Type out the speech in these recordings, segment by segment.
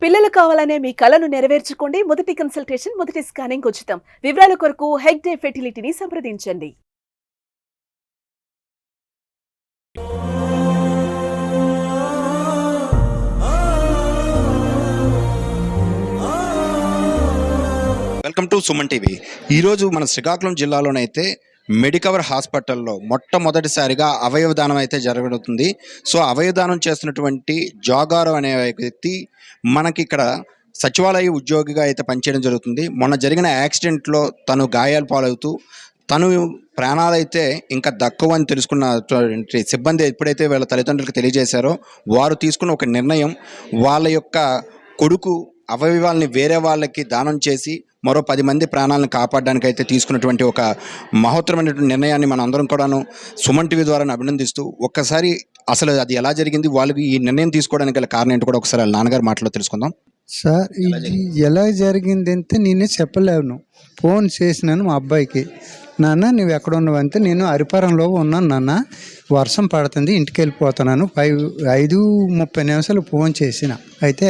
పిల్లలు కావాలనే మీ కలను నెరవేర్చుకోండి. మొదటి కన్సల్టేషన్, మొదటి స్కానింగ్ ఉచితం. వివరాల కొరకు హెగ్డే ఫెర్టిలిటీని సంప్రదించండి. Welcome to Suman TV. ఈరోజు మన శ్రీకాకుళం జిల్లాలోనైతే మెడికవర్ హాస్పిటల్లో మొట్టమొదటిసారిగా అవయవదానం అయితే జరగబడుతుంది. సో అవయవదానం చేస్తున్నటువంటి జోగారావు అనే వ్యక్తి మనకి ఇక్కడ సచివాలయ ఉద్యోగిగా అయితే పనిచేయడం జరుగుతుంది. మొన్న జరిగిన యాక్సిడెంట్లో తను గాయాలు పాలవుతూ తను ప్రాణాలైతే ఇంకా దక్కువ అని తెలుసుకున్నటువంటి సిబ్బంది ఎప్పుడైతే వీళ్ళ తల్లిదండ్రులకు తెలియజేశారో వారు తీసుకున్న ఒక నిర్ణయం, వాళ్ళ యొక్క కొడుకు అవయవాల్ని వేరే వాళ్ళకి దానం చేసి మరో 10 మంది ప్రాణాలను కాపాడడానికి అయితే తీసుకున్నటువంటి ఒక మహోత్తరమైనటువంటి నిర్ణయాన్ని మనం అందరం కూడాను సుమన్ టీవీ ద్వారా అభినందిస్తూ, ఒక్కసారి అసలు అది ఎలా జరిగింది, వాళ్ళకి ఈ నిర్ణయం తీసుకోవడానికి గల కారణం ఏంటో కూడా ఒకసారి వాళ్ళ నాన్నగారు మాటలో తెలుసుకుందాం. సార్, ఇది ఎలా జరిగిందంటే నేనే చెప్పలేను. ఫోన్ చేసినాను మా అబ్బాయికి, నాన్న నువ్వు ఎక్కడ ఉన్నావంటే, నేను హరిపురంలో ఉన్నాను నాన్న, వర్షం పడుతుంది, ఇంటికి వెళ్ళిపోతున్నాను. 5:30 ఫోన్ చేసిన. అయితే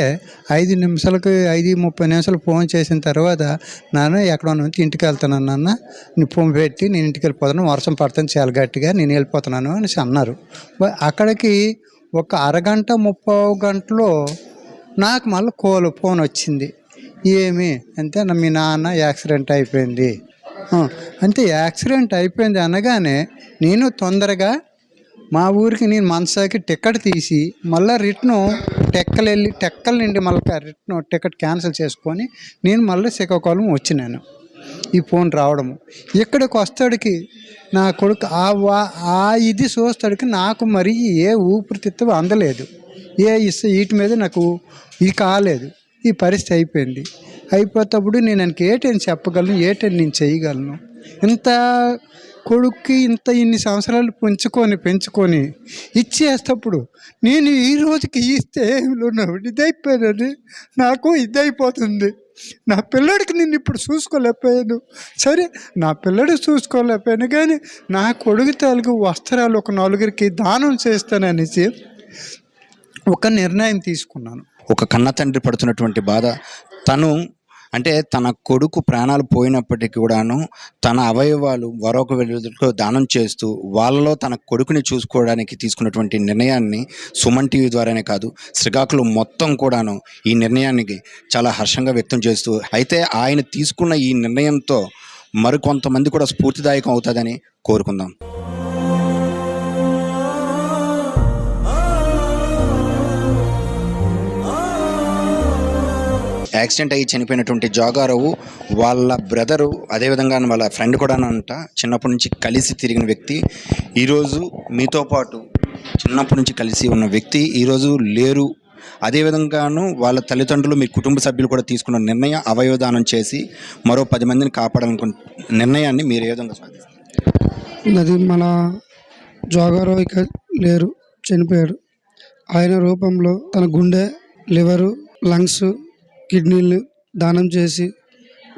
5:30 ఫోన్ చేసిన తర్వాత, నాన్న ఎక్కడ ఉన్నావంటే ఇంటికి వెళ్తున్నాను నాన్న, నీ ఫోన్ పెట్టి నేను ఇంటికి వెళ్ళిపోతున్నాను, వర్షం పడుతుంది చాలా గట్టిగా, నేను వెళ్ళిపోతున్నాను అనేసి అన్నారు. అక్కడికి ఒక అరగంట 30 గంటలో నాకు మళ్ళీ ఫోన్ వచ్చింది. ఏమి అంటే, మీ నాన్న యాక్సిడెంట్ అయిపోయింది అంటే. యాక్సిడెంట్ అయిపోయింది అనగానే నేను తొందరగా మా ఊరికి నేను మనసాకి టికెట్ తీసి మళ్ళీ రిటర్ను టెక్కల నుండి మళ్ళీ రిటర్ను టికెట్ క్యాన్సిల్ చేసుకొని నేను మళ్ళీ శ్రీకాకుళం వచ్చినాను. ఈ ఫోన్ రావడము ఇక్కడికి వస్తాడికి నా కొడుకు ఇది చూస్తాడికి నాకు మరి ఏ ఊపిరితిత్తు అందలేదు, వీటి మీద నాకు ఇది కాలేదు. ఈ పరిస్థితి అయిపోయింది. అయిపోతప్పుడు నేను ఆయనకి ఏటని చెప్పగలను, ఏటని నేను చేయగలను. ఇంత కొడుక్కి ఇన్ని సంవత్సరాలు పెంచుకొని ఇచ్చేటప్పుడు నేను ఈ రోజుకి ఇస్తే ఇదైపోయానని నాకు ఇదైపోతుంది. నా పిల్లడికి నేను ఇప్పుడు చూసుకోలేకపోయాను. సరే, నా పిల్లడికి చూసుకోలేకపోయాను, కానీ నా కొడుకు తాలూకు వస్త్రాలు ఒక 4గురికి దానం చేస్తాననేసి ఒక నిర్ణయం తీసుకున్నాను. ఒక కన్న తండ్రి పడుతున్నటువంటి బాధ, తను అంటే తన కొడుకు ప్రాణాలు పోయినప్పటికీ కూడాను తన అవయవాలు మరొక వ్యక్తికి దానం చేస్తూ వాళ్ళలో తన కొడుకుని చూసుకోవడానికి తీసుకున్నటువంటి నిర్ణయాన్ని సుమన్ టీవీ ద్వారానే కాదు, శ్రీకాకుళం మొత్తం కూడాను ఈ నిర్ణయానికి చాలా హర్షంగా వ్యక్తం చేస్తూ, అయితే ఆయన తీసుకున్న ఈ నిర్ణయంతో మరికొంతమంది కూడా స్ఫూర్తిదాయకం అవుతుందని కోరుకుందాం. యాక్సిడెంట్ అయ్యి చనిపోయినటువంటి జోగారావు వాళ్ళ బ్రదరు, అదేవిధంగా వాళ్ళ ఫ్రెండ్ కూడా అంట, చిన్నప్పటి నుంచి కలిసి తిరిగిన వ్యక్తి, ఈరోజు మీతో పాటు చిన్నప్పటి నుంచి కలిసి ఉన్న వ్యక్తి ఈరోజు లేరు. అదేవిధంగాను వాళ్ళ తల్లిదండ్రులు, మీ కుటుంబ సభ్యులు కూడా తీసుకున్న నిర్ణయం అవయవదానం చేసి మరో 10 మందిని కాపాడాలనుకున్న నిర్ణయాన్ని మీరు ఏ విధంగా సాధిస్తారు? అది మన జోగారావు ఇక లేరు, చనిపోయాడు. ఆయన రూపంలో తన గుండె, లివరు, లంగ్స్, కిడ్నీలు దానం చేసి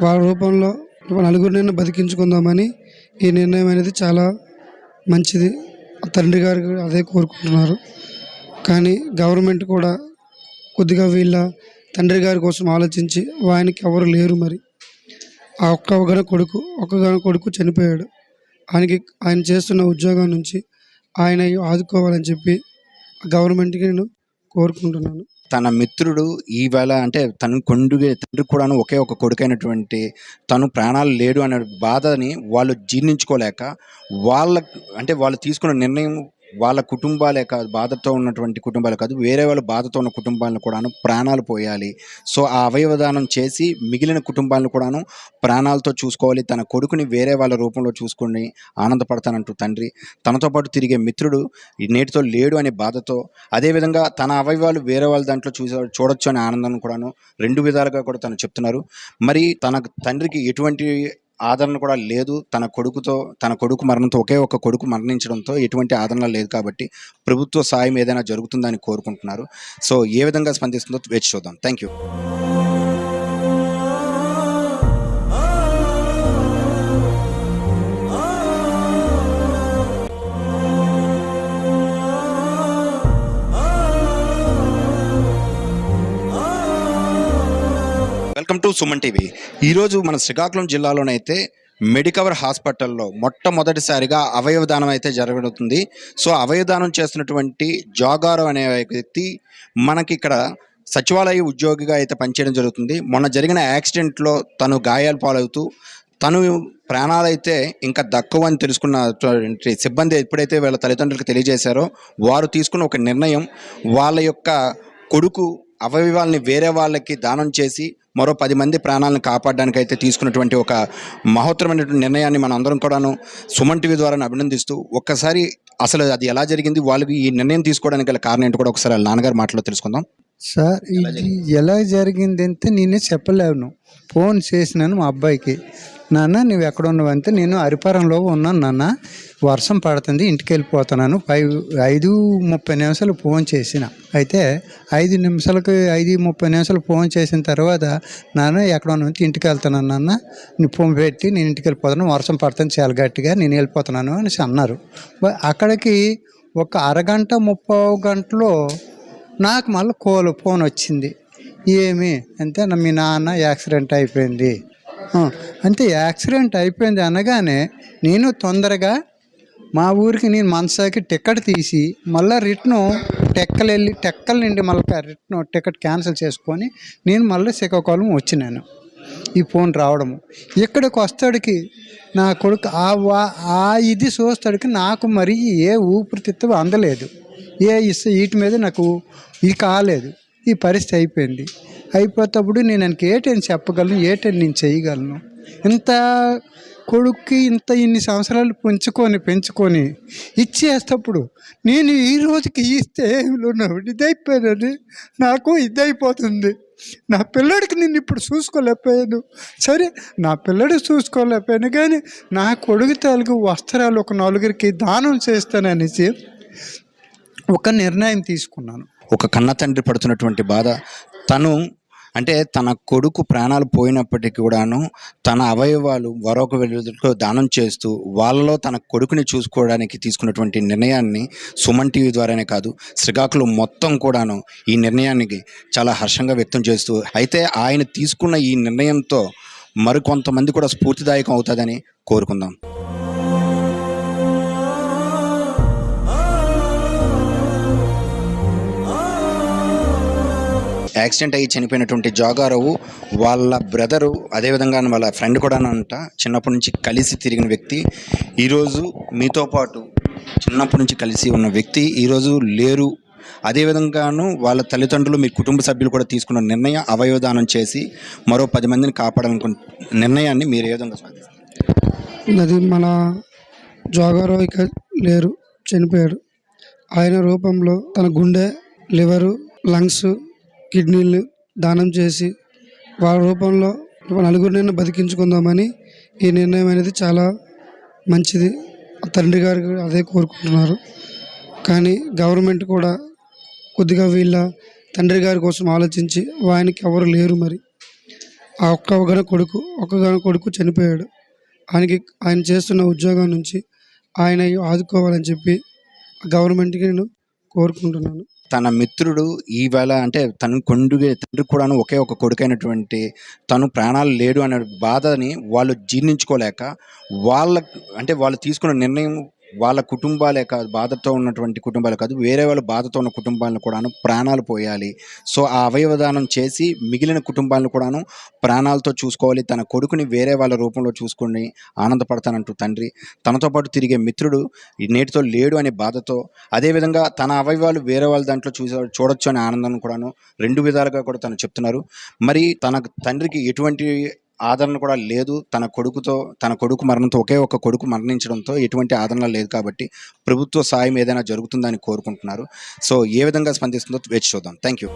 వాళ్ళ రూపంలో 4గురినైనా బతికించుకుందామని ఈ నిర్ణయం అనేది చాలా మంచిది. తండ్రి గారు అదే కోరుకుంటున్నారు. కానీ గవర్నమెంట్ కూడా కొద్దిగా వీళ్ళ తండ్రి గారి కోసం ఆలోచించి, ఆయనకి ఎవరు లేరు, మరి ఆ ఒక్కగాన కొడుకు చనిపోయాడు. ఆయన చేస్తున్న ఉద్యోగం నుంచి ఆయన ఆదుకోవాలని చెప్పి గవర్నమెంట్కి నేను కోరుకుంటున్నాను. తన మిత్రుడు ఈవేళ అంటే తన తండ్రి కూడాను ఒకే ఒక కొడుకైనటువంటి తను ప్రాణాలు లేడు అనే బాధని వాళ్ళు జీర్ణించుకోలేక వాళ్ళు తీసుకున్న నిర్ణయం వాళ్ళ కుటుంబాలే కాదు, బాధతో ఉన్నటువంటి కుటుంబాలే కాదు, వేరే వాళ్ళ బాధతో ఉన్న కుటుంబాలను కూడాను ప్రాణాలు పోయాలి. సో ఆ అవయవదానం చేసి మిగిలిన కుటుంబాలను కూడాను ప్రాణాలతో చూసుకోవాలి, తన కొడుకుని వేరే వాళ్ళ రూపంలో చూసుకొని ఆనందపడతానంటూ తండ్రి, తనతో పాటు తిరిగే మిత్రుడు నేటితో లేడు అనే బాధతో, అదేవిధంగా తన అవయవాలు వేరే వాళ్ళ దాంట్లో చూడొచ్చు అనే ఆనందం కూడాను 2 విధాలుగా కూడా తను చెప్తున్నారు. మరి తన తండ్రికి ఎటువంటి ఆదరణ కూడా లేదు. తన కొడుకు మరణంతో, ఒకే ఒక కొడుకు మరణించడంతో ఎటువంటి ఆదరణ లేదు కాబట్టి ప్రభుత్వ సాయం ఏదైనా జరుగుతుందని కోరుకుంటున్నారు. సో ఏ విధంగా స్పందిస్తుందో వేచి చూద్దాం. Thank you. Welcome to Suman TV. ఈరోజు మన శ్రీకాకుళం జిల్లాలోనైతే మెడికవర్ హాస్పిటల్లో మొట్టమొదటిసారిగా అవయవదానం అయితే జరగబడుతుంది. సో అవయవదానం చేస్తున్నటువంటి జోగారావు అనే వ్యక్తి మనకి ఇక్కడ సచివాలయ ఉద్యోగిగా అయితే పనిచేయడం జరుగుతుంది. మొన్న జరిగిన యాక్సిడెంట్లో తను గాయాలు పాలవుతూ తను ప్రాణాలైతే ఇంకా దక్కవు అని తెలుసుకున్న సిబ్బంది ఎప్పుడైతే వీళ్ళ తల్లిదండ్రులకు తెలియజేశారో వారు తీసుకున్న ఒక నిర్ణయం, వాళ్ళ యొక్క కొడుకు అవయవాల్ని వేరే వాళ్ళకి దానం చేసి మరో 10 మంది ప్రాణాలను కాపాడడానికి అయితే తీసుకున్నటువంటి ఒక మహోత్తరమైనటువంటి నిర్ణయాన్ని మనం అందరం కూడాను సుమన్ టీవీ ద్వారా అభినందిస్తూ, ఒక్కసారి అసలు అది ఎలా జరిగింది, వాళ్ళకి ఈ నిర్ణయం తీసుకోవడానికి గల కారణం ఏంటో కూడా ఒకసారి వాళ్ళ నాన్నగారు మాటలో తెలుసుకుందాం. సార్ ఇది ఎలా జరిగిందంటే నేనే చెప్పలేను. ఫోన్ చేసినాను మా అబ్బాయికి, నాన్న నువ్వు ఎక్కడ ఉన్నావంటే నేను హరిపురంలో ఉన్నాను నాన్న, వర్షం పడుతుంది ఇంటికి వెళ్ళిపోతున్నాను. 5:30 ఫోన్ చేసిన. అయితే 5:30 ఫోన్ చేసిన తర్వాత నాన్న ఎక్కడ ఉన్నావంటే ఇంటికి వెళ్తున్నాను నాన్న, నీ ఫోన్ పెట్టి నేను ఇంటికి వెళ్ళిపోతున్నాను, వర్షం పడుతుంది చాలా గట్టిగా, నేను వెళ్ళిపోతున్నాను అనేసి అన్నారు. అక్కడికి ఒక అరగంట 30 గంటలో నాకు మళ్ళీ ఫోన్ వచ్చింది. ఏమి అంటే మీ నాన్న యాక్సిడెంట్ అయిపోయింది అంటే. యాక్సిడెంట్ అయిపోయింది అనగానే నేను తొందరగా మా ఊరికి నేను మనసాకి టికెట్ తీసి మళ్ళీ రిటర్ను టెక్కల నుండి మళ్ళీ రిటర్ను టికెట్ క్యాన్సిల్ చేసుకొని నేను మళ్ళీ శ్రీకాకుళం వచ్చినాను. ఈ ఫోన్ రావడము ఇక్కడికి వస్తాడికి నా కొడుకు ఇది చూస్తాడికి నాకు మరి ఏ ఊపిరితిత్తు అందలేదు, వీటి మీద నాకు ఇది కాలేదు. ఈ పరిస్థితి అయిపోయింది. అయిపోతప్పుడు నేను ఆయనకి ఏటని చెప్పగలను, ఏటని నేను చేయగలను. ఇంత కొడుక్కి ఇన్ని సంవత్సరాలు పెంచుకొని ఇచ్చేటప్పుడు నేను ఈ రోజుకి ఇస్తే ఇదైపోయానని నాకు ఇదైపోతుంది. నా పిల్లడికి నేను ఇప్పుడు చూసుకోలేకపోయాను. సరే నా పిల్లడికి చూసుకోలేకపోయాను కానీ నా కొడుకు తాలూకు వస్త్రాలు ఒక 4గురికి దానం చేస్తాననేసి ఒక నిర్ణయం తీసుకున్నాను. ఒక కన్న తండ్రి పడుతున్నటువంటి బాధ, తను అంటే తన కొడుకు ప్రాణాలు పోయినప్పటికీ కూడాను తన అవయవాలు మరొక వ్యక్తికి దానం చేస్తూ వాళ్ళలో తన కొడుకుని చూసుకోవడానికి తీసుకున్నటువంటి నిర్ణయాన్ని సుమన్ టీవీ ద్వారానే కాదు శ్రీకాకుళం మొత్తం కూడాను ఈ నిర్ణయానికి చాలా హర్షంగా వ్యక్తం చేస్తూ, అయితే ఆయన తీసుకున్న ఈ నిర్ణయంతో మరికొంతమంది కూడా స్ఫూర్తిదాయకం అవుతుందని కోరుకుందాం. యాక్సిడెంట్ అయ్యి చనిపోయినటువంటి జోగారావు వాళ్ళ బ్రదరు, అదేవిధంగా వాళ్ళ ఫ్రెండ్ కూడా అంట, చిన్నప్పటి నుంచి కలిసి తిరిగిన వ్యక్తి. ఈరోజు మీతో పాటు చిన్నప్పటి నుంచి కలిసి ఉన్న వ్యక్తి ఈరోజు లేరు. అదేవిధంగాను వాళ్ళ తల్లిదండ్రులు, మీ కుటుంబ సభ్యులు కూడా తీసుకున్న నిర్ణయం అవయవదానం చేసి మరో 10 మందిని కాపాడాలనుకున్న నిర్ణయాన్ని మీరు ఏ విధంగా సాధిస్తారు? అది మన జోగారావు ఇక లేరు, చనిపోయాడు. ఆయన రూపంలో తన గుండె, లివరు, లంగ్స్, కిడ్నీలు దానం చేసి వాళ్ళ రూపంలో 4గురినైనా బతికించుకుందామని ఈ నిర్ణయం అనేది చాలా మంచిది. తండ్రి గారు అదే కోరుకుంటున్నారు. కానీ గవర్నమెంట్ కూడా కొద్దిగా వీళ్ళ తండ్రి గారి కోసం ఆలోచించి, ఆయనకి ఎవరు లేరు, మరి ఆ ఒక్కగాన కొడుకు చనిపోయాడు. ఆయన చేస్తున్న ఉద్యోగం నుంచి ఆయన ఆదుకోవాలని చెప్పి గవర్నమెంట్కి నేను కోరుకుంటున్నాను. తన మిత్రుడు ఈవేళ అంటే తను తండ్రి కూడాను ఒకే ఒక కొడుకైనటువంటి తను ప్రాణాలు లేడు అనే బాధని వాళ్ళు జీర్ణించుకోలేక వాళ్ళు తీసుకున్న నిర్ణయం వాళ్ళ కుటుంబాలే కాదు, బాధతో ఉన్నటువంటి కుటుంబాలే కాదు, వేరే వాళ్ళ బాధతో ఉన్న కుటుంబాలను కూడాను ప్రాణాలు పోయాలి. సో ఆ అవయవదానం చేసి మిగిలిన కుటుంబాలను కూడాను ప్రాణాలతో చూసుకోవాలి. తన కొడుకుని వేరే వాళ్ళ రూపంలో చూసుకొని ఆనందపడతానంటూ తండ్రి, తనతో పాటు తిరిగే మిత్రుడు నేటితో లేడు అనే బాధతో, అదేవిధంగా తన అవయవాలు వేరే వాళ్ళ దాంట్లో చూడొచ్చు అనే ఆనందం కూడాను 2 విధాలుగా కూడా తను చెప్తున్నారు. మరి తన తండ్రికి ఎటువంటి ఆదరణ కూడా లేదు. తన కొడుకు మరణంతో, ఒకే ఒక కొడుకు మరణించడంతో ఎటువంటి ఆదరణ లేదు కాబట్టి ప్రభుత్వ సాయం ఏదైనా జరుగుతుందని కోరుకుంటున్నారు. సో ఏ విధంగా స్పందిస్తుందో వేచి చూద్దాం. Thank you.